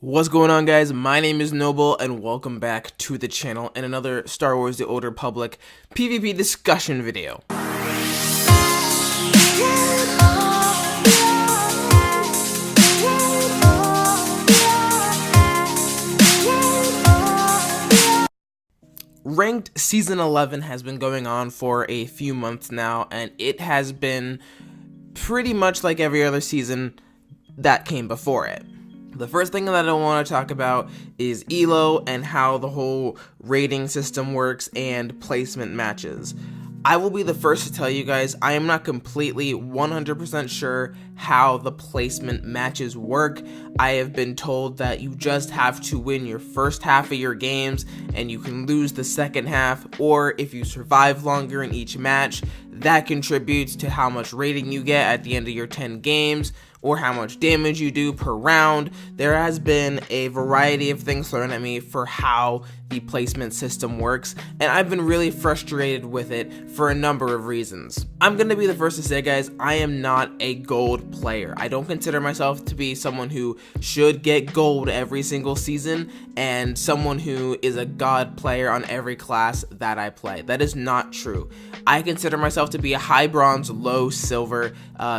What's going on, guys? My name is Noble and welcome back to the channel in another Star Wars The Old Republic PvP discussion video. Ranked Season 11 has been going on for a few months now, and it has been pretty much like every other season that came before it. The first thing that I want to talk about is ELO and how the whole rating system works and placement matches. I will be the first to tell you guys, I am not completely 100% sure how the placement matches work. I have been told that you just have to win your first half of your games and you can lose the second half, or if you survive longer in each match, that contributes to how much rating you get at the end of your 10 games, or how much damage you do per round. There has been a variety of things thrown at me for how the placement system works, and I've been really frustrated with it for a number of reasons. I'm gonna be the first to say, guys, I am not a gold player. I don't consider myself to be someone who should get gold every single season and someone who is a god player on every class that I play. That is not true. I consider myself to be a high bronze, low silver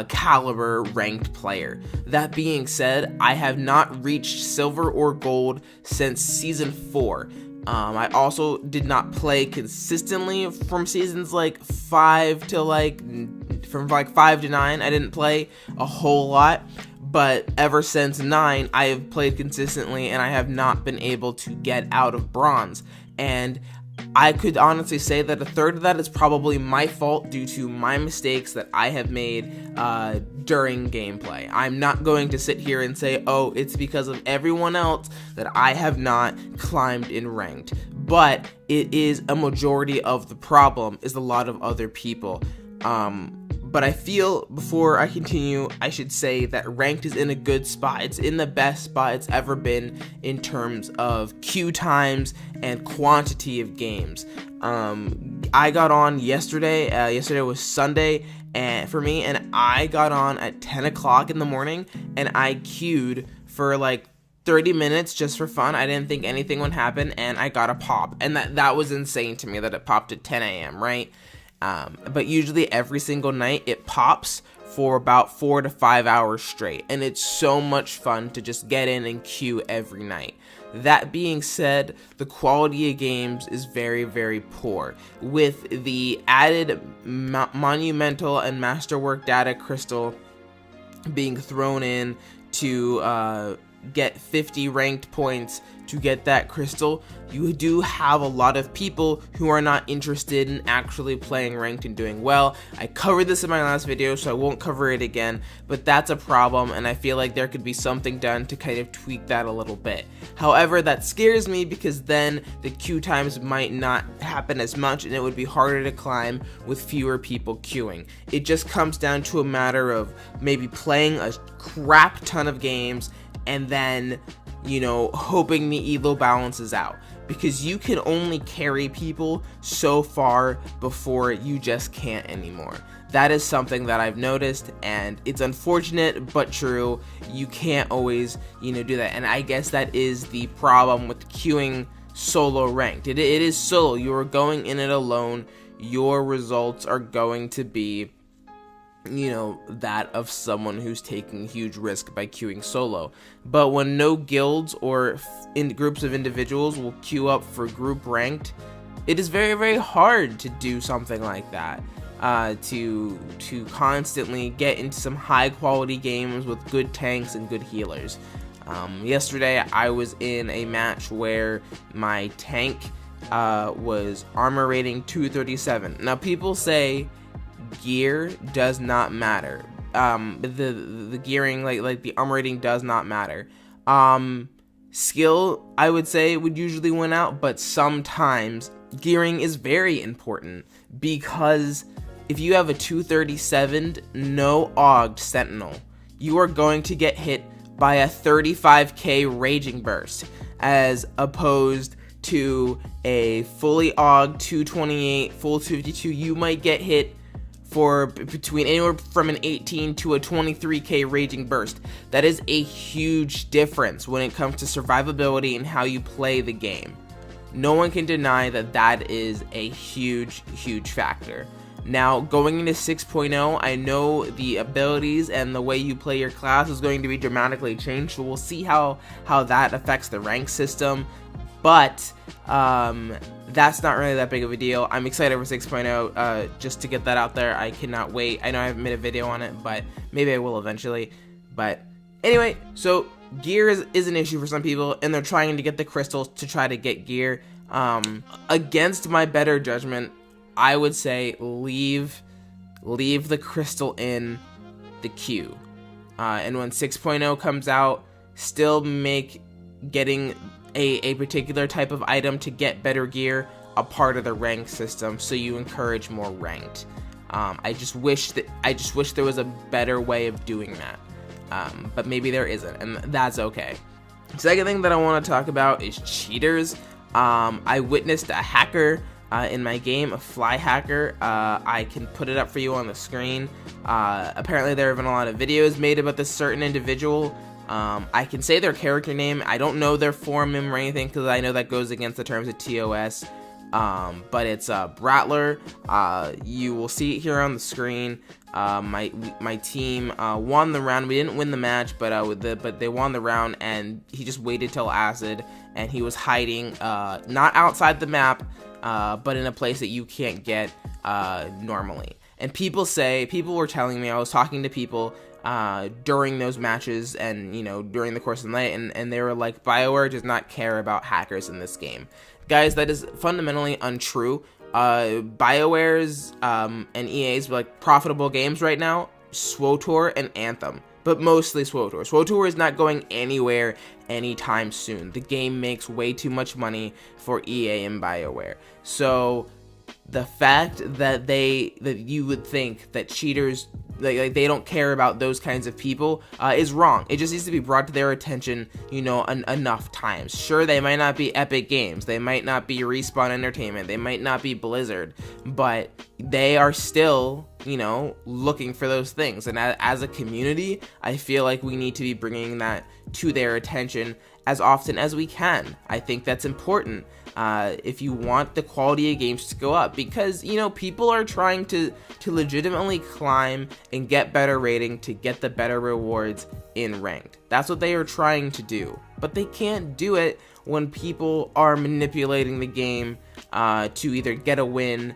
caliber ranked player. That being said, I have not reached silver or gold since season 4. I also did not play consistently from seasons like 5 to 9. I didn't play a whole lot, but ever since 9, I have played consistently and I have not been able to get out of bronze. And I could honestly say that a third of that is probably my fault due to my mistakes that I have made during gameplay. I'm not going to sit here and say, oh, it's because of everyone else that I have not climbed in ranked. But it is a majority of the problem is a lot of other people. But I feel, before I continue, I should say that ranked is in a good spot. It's in the best spot it's ever been in terms of queue times and quantity of games. I got on yesterday. Yesterday was Sunday for me, and I got on at 10 o'clock in the morning, and I queued for like 30 minutes just for fun. I didn't think anything would happen, and I got a pop. And that was insane to me that it popped at 10 a.m., right? But usually every single night it pops for about 4 to 5 hours straight, and it's so much fun to just get in and queue every night. That being said, the quality of games is very, very poor. With the added monumental and masterwork data crystal being thrown in to get 50 ranked points to get that crystal, you do have a lot of people who are not interested in actually playing ranked and doing well. I covered this in my last video, so I won't cover it again, but that's a problem, and I feel like there could be something done to kind of tweak that a little bit. However, that scares me because then the queue times might not happen as much and it would be harder to climb with fewer people queuing. It just comes down to a matter of maybe playing a crap ton of games and then, you know, hoping the elo balances out, because you can only carry people so far before you just can't anymore. That is something that I've noticed, and it's unfortunate but true. You can't always, do that, and I guess that is the problem with queuing solo ranked. It is solo. You are going in it alone. Your results are going to be that of someone who's taking huge risk by queuing solo. But when no guilds or in groups of individuals will queue up for group ranked, it is very, very hard to do something like that. To constantly get into some high quality games with good tanks and good healers. Yesterday I was in a match where my tank was armor rating 237. Now people say gear does not matter. The gearing, like the armor rating does not matter. Skill, I would say, would usually win out, but sometimes gearing is very important, because if you have a 237 no ogged sentinel, you are going to get hit by a 35k raging burst, as opposed to a fully ogged 228 full 252. You might get hit for between anywhere from an 18 to a 23k raging burst. That is a huge difference when it comes to survivability and how you play the game. No one can deny that that is a huge factor. Now, going into 6.0, I know the abilities and the way you play your class is going to be dramatically changed, so we'll see how that affects the rank system, but that's not really that big of a deal. I'm excited for 6.0, just to get that out there. I cannot wait. I know I haven't made a video on it, but maybe I will eventually. But anyway, so gear is an issue for some people, and they're trying to get the crystals to try to get gear. Against my better judgment, I would say leave the crystal in the queue. And when 6.0 comes out, still make getting a particular type of item to get better gear a part of the rank system, so you encourage more ranked. I just wish there was a better way of doing that. But maybe there isn't, and that's okay. Second thing that I want to talk about is cheaters. I witnessed a hacker in my game, a fly hacker. I can put it up for you on the screen. Apparently there have been a lot of videos made about this certain individual. I can say their character name. I don't know their forum or anything because I know that goes against the terms of TOS. But it's Brattler. You will see it here on the screen. My team won the round. We didn't win the match, but they won the round, and he just waited till acid, and he was hiding not outside the map, but in a place that you can't get normally. And people were telling me, I was talking to people during those matches and during the course of the night, and they were like, BioWare does not care about hackers in this game. Guys, that is fundamentally untrue. BioWare's and EA's like profitable games right now, SWTOR and Anthem, but mostly SWTOR. SWTOR is not going anywhere anytime soon. The game makes way too much money for EA and BioWare. So the fact that you would think that cheaters like they don't care about those kinds of people is wrong. It just needs to be brought to their attention, enough times. Sure, they might not be Epic Games, they might not be Respawn Entertainment, they might not be Blizzard, but they are still, looking for those things. And as a community, I feel like we need to be bringing that to their attention as often as we can. I think that's important if you want the quality of games to go up, because people are trying to legitimately climb and get better rating to get the better rewards in ranked. That's what they are trying to do, but they can't do it when people are manipulating the game to either get a win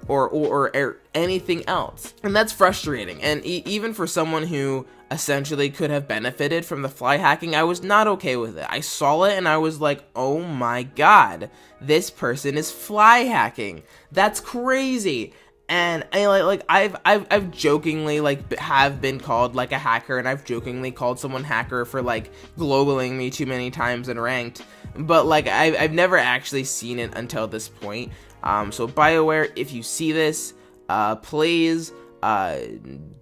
or anything else, and that's frustrating. And even for someone who essentially could have benefited from the fly hacking, I was not okay with it. I saw it and I was like, oh my god, this person is fly hacking. That's crazy. And I've jokingly have been called like a hacker, and I've jokingly called someone hacker for globaling me too many times in ranked, but I've never actually seen it until this point. So BioWare, if you see this, please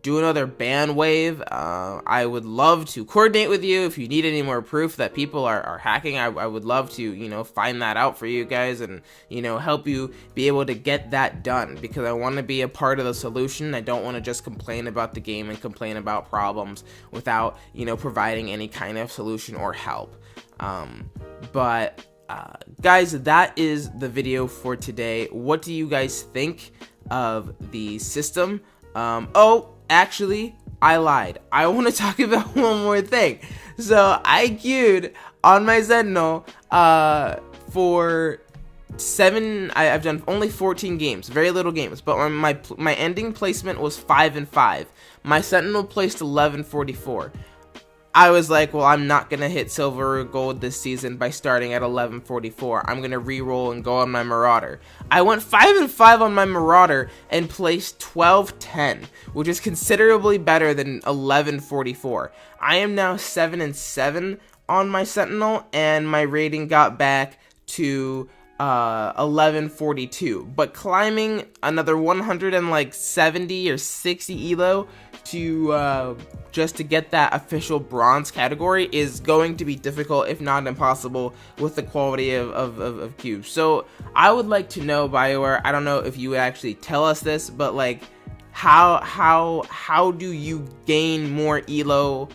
do another ban wave. I would love to coordinate with you if you need any more proof that people are hacking. I would love to find that out for you guys and help you be able to get that done, because I want to be a part of the solution. I don't want to just complain about the game and complain about problems without providing any kind of solution or help. But guys, that is the video for today. What do you guys think of the system? Oh, actually, I lied. I want to talk about one more thing. So I queued on my Sentinel for 7. I've done only 14 games, very little games, but my ending placement was 5 and 5. My Sentinel placed 1144. I was like, well, I'm not going to hit silver or gold this season by starting at 1144. I'm going to re-roll and go on my Marauder. I went 5 and 5 on my Marauder and placed 1210, which is considerably better than 1144. I am now 7 and 7 on my Sentinel, and my rating got back to 1142, but climbing another 170 or 60 elo to just to get that official bronze category is going to be difficult, if not impossible, with the quality of cubes. So I would like to know, BioWare, I don't know if you would actually tell us this, but how do you gain more elo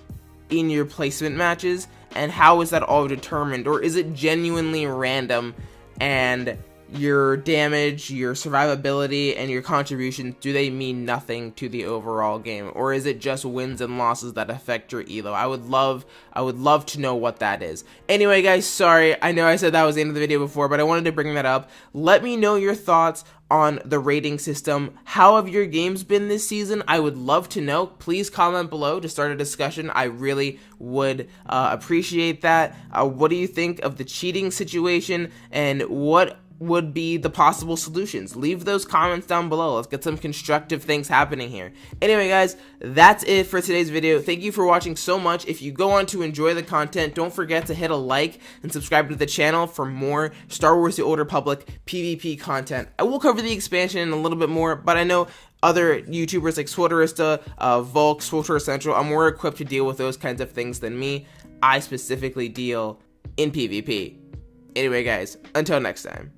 in your placement matches, and how is that all determined? Or is it genuinely random, and your damage, your survivability, and your contributions, do they mean nothing to the overall game? Or is it just wins and losses that affect your elo? I would love to know what that is. Anyway, guys, sorry, I know I said that was the end of the video before, but I wanted to bring that up. Let me know your thoughts on the rating system. How have your games been this season? I would love to know. Please comment below to start a discussion. I really would appreciate that. What do you think of the cheating situation, and what would be the possible solutions? Leave those comments down below. Let's get some constructive things happening here. Anyway, guys, that's it for today's video. Thank you for watching so much. If you go on to enjoy the content, don't forget to hit a like and subscribe to the channel for more Star Wars The Old Republic PvP content. I will cover the expansion in a little bit more, but I know other YouTubers like SWTOR, Volk, SWTOR Central are more equipped to deal with those kinds of things than me. I specifically deal in PvP. Anyway, guys, until next time.